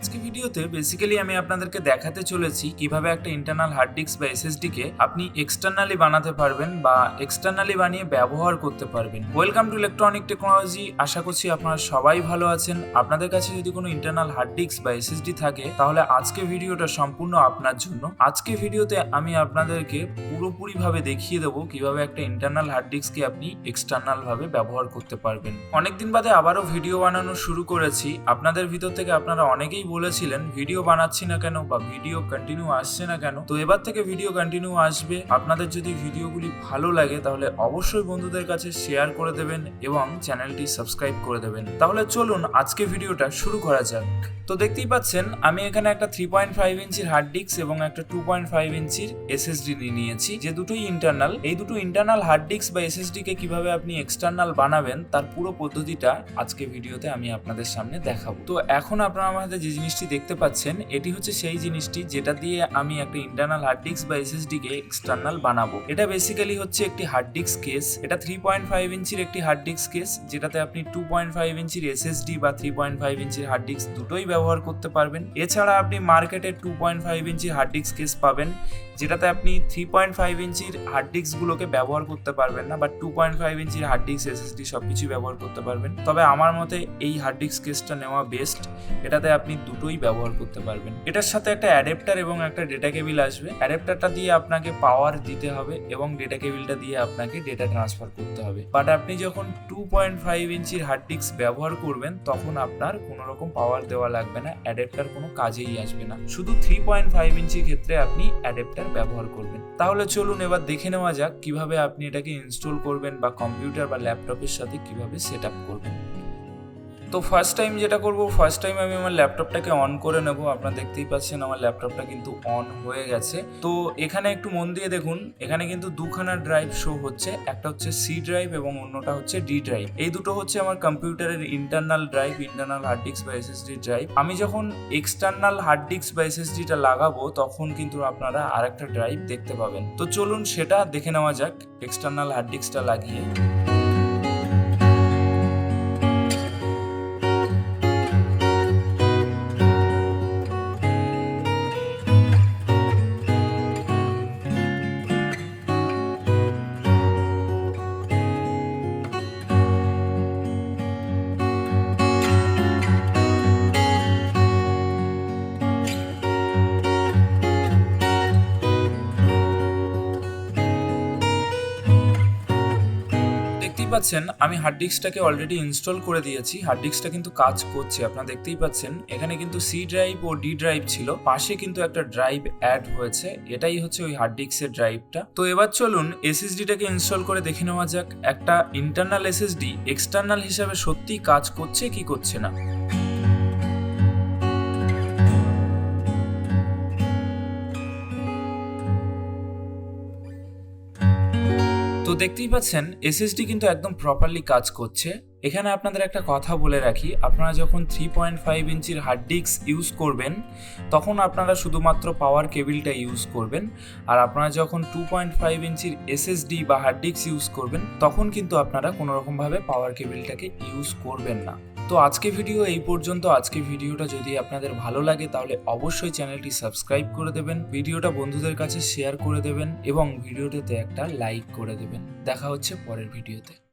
আজকে ভিডিওতে বেসিক্যালি আমি আপনাদেরকে দেখাতে চলেছি কিভাবে একটা ইন্টারনাল হার্ড ডিস্ক বা এসএসডি কে আপনি এক্সটার্নালি বানাতে পারবেন বা এক্সটার্নালি বানিয়ে ব্যবহার করতে পারবেন। Welcome to electronic technology. আশা করছি আপনারা সবাই ভালো আছেন। আপনাদের কাছে যদি কোনো ইন্টারনাল হার্ড ডিস্ক বা এসএসডি থাকে তাহলে আজকে ভিডিওটা সম্পূর্ণ আপনার জন্য। আজকে ভিডিওতে আমি আপনাদেরকে পুরোপুরিভাবে দেখিয়ে দেবো কিভাবে একটা ইন্টারনাল হার্ড ডিস্ককে আপনি এক্সটার্নাল ভাবে ব্যবহার করতে পারবেন। অনেকদিন বাদে আবারও ভিডিও বানানো শুরু করেছি। আপনাদের ভিতর থেকে আপনারা অনেকেই বলেছিলেন ভিডিও বানাচ্ছি না কেন বা ভিডিও কন্টিনিউ আসছে না কেন। তো এবার থেকে ভিডিও কন্টিনিউ আসবে। আপনাদের যদি ভিডিওগুলি ভালো লাগে তাহলে অবশ্যই বন্ধুদের কাছে শেয়ার করে দেবেন এবং চ্যানেলটি সাবস্ক্রাইব করে দেবেন। তাহলে চলুন আজকে ভিডিওটা শুরু করা যাক। তো দেখতেই পাচ্ছেন আমি এখানে একটা 3.5 ইঞ্চির হার্ড ডিস্ক এবং একটা 2.5 ইঞ্চির এসএসডি নিয়েছি, যে দুটোই ইন্টারনাল। এই দুটো ইন্টারনাল হার্ড ডিস্ক বা এসএসডি কে কিভাবে আপনি এক্সটার্নাল বানাবেন তার পুরো পদ্ধতিটা আজকে ভিডিওতে আমি আপনাদের সামনে দেখাবো। তো এখন আপনারা আমাদের যে জিনিসটি দেখতে পাচ্ছেন এটি হচ্ছে সেই জিনিসটি যেটা দিয়ে আমি একটা ইন্টারনাল হার্ড ডিস্ক বা এসএসডি কে এক্সটার্নাল বানাবো। এটা বেসিক্যালি হচ্ছে একটি হার্ড ডিস্ক কেস। এটা 3.5 ইঞ্চির একটি হার্ড ডিস্ক কেস, যেটাতে আপনি 2.5 ইঞ্চির এসএসডি বা 3.5 ইঞ্চির হার্ড ডিস্ক দুটোই ব্যবহার করতে পারবেন। এছাড়া আপনি মার্কেটে 2.5 ইঞ্চির হার্ড ডিস্ক কেস পাবেন, যেটাতে আপনি 3.5 ইঞ্চির হার্ড ডিস্ক গুলোকে ব্যবহার করতে পারবেন না, বা 2.5 ইঞ্চির হার্ড ডিস্ক এসএসডি সবকিছু ব্যবহার করতে পারবেন। তবে আমার মতে এই হার্ড ডিস্ক কেসটা নেওয়া বেস্ট। এটাতে আপনি দুটোই ব্যবহার করতে পারবেন। এটার সাথে একটা অ্যাডাপ্টার এবং একটা ডেটা কেবিল আসবে। অ্যাডাপ্টারটা দিয়ে আপনাকে পাওয়ার দিতে হবে এবং ডেটা কেবিলটা দিয়ে আপনাকে ডেটা ট্রান্সফার করতে হবে। বাট আপনি যখন 2.5 ইঞ্চির হার্ড ডিস্ক ব্যবহার করবেন তখন আপনার কোনো রকম পাওয়ার দেওয়া লাগবে না, অ্যাডাপ্টার কোনো কাজেই আসবে না। শুধু 3.5 ইঞ্চির ক্ষেত্রে আপনি অ্যাডাপ্টার ব্যবহার করবেন। তাহলে চলুন এবার দেখে নেওয়া যাক কিভাবে আপনি এটাকে ইনস্টল করবেন বা কম্পিউটার বা ল্যাপটপের সাথে কিভাবে সেট আপ করবেন। তো ফার্স্ট টাইম যেটা করব, ফার্স্ট টাইম আমি আমার ল্যাপটপটাকে অন করে নেব। আপনারা দেখতেই পাচ্ছেন আমার ল্যাপটপটা কিন্তু অন হয়ে গেছে। তো এখানে একটু মন দিয়ে দেখুন, এখানে কিন্তু দুখানা ড্রাইভ শো হচ্ছে। একটা হচ্ছে সি ড্রাইভ এবং অন্যটা হচ্ছে ডি ড্রাইভ। এই দুটো হচ্ছে আমার কম্পিউটারের internal drive, internal hard disk বা এসএসডি ড্রাইভ। আমি যখন এক্সটার্নাল হার্ড ডিস্ক বা এসএসডিটা লাগাবো তখন কিন্তু আপনারা আরেকটা ড্রাইভ দেখতে পাবেন। তো চলুন সেটা দেখে নেওয়া যাক এক্সটার্নাল হার্ড ডিস্কটা লাগিয়ে। পাচ্ছেন আমি হার্ড ডিস্কটাকে অলরেডি ইনস্টল করে দিয়েছি। হার্ড ডিস্কটা কিন্তু কাজ করছে, আপনারা দেখতেই পাচ্ছেন। এখানে কিন্তু সি ড্রাইভ ও ডি ড্রাইভ ছিল, পাশে কিন্তু একটা ড্রাইভ অ্যাড হয়েছে। এটাই হচ্ছে ওই হার্ড ডিস্কের ড্রাইভটা। তো এবার চলুন এসএসডিটাকে ইনস্টল করে দেখে নেওয়া যাক একটা ইন্টারনাল এসএসডি এক্সটার্নাল হিসাবে সত্যি কাজ করছে কি করছে না। তো দেখতেই পাচ্ছেন এসএসডি কিন্তু একদম প্রপারলি কাজ করছে। এখানে আপনাদের একটা কথা বলে রাখি, আপনারা যখন 3.5 ইঞ্চির হার্ড ডিস্ক ইউজ করবেন তখন আপনারা শুধুমাত্র পাওয়ার কেবিলটা ইউজ করবেন, আর আপনারা যখন 2.5 ইঞ্চির এসএসডি বা হার্ড ডিস্ক ইউজ করবেন তখন কিন্তু আপনারা কোনো রকমভাবে পাওয়ার কেবিলটাকে ইউজ করবেন না। তো আজকে ভিডিও এই পর্যন্ত। আজকে ভিডিওটা যদি আপনাদের ভালো লাগে তাহলে অবশ্যই চ্যানেলটি সাবস্ক্রাইব করে দেবেন, ভিডিওটা বন্ধুদের কাছে শেয়ার করে দেবেন এবং ভিডিওটাতে একটা লাইক করে দেবেন। দেখা হচ্ছে পরের ভিডিওতে।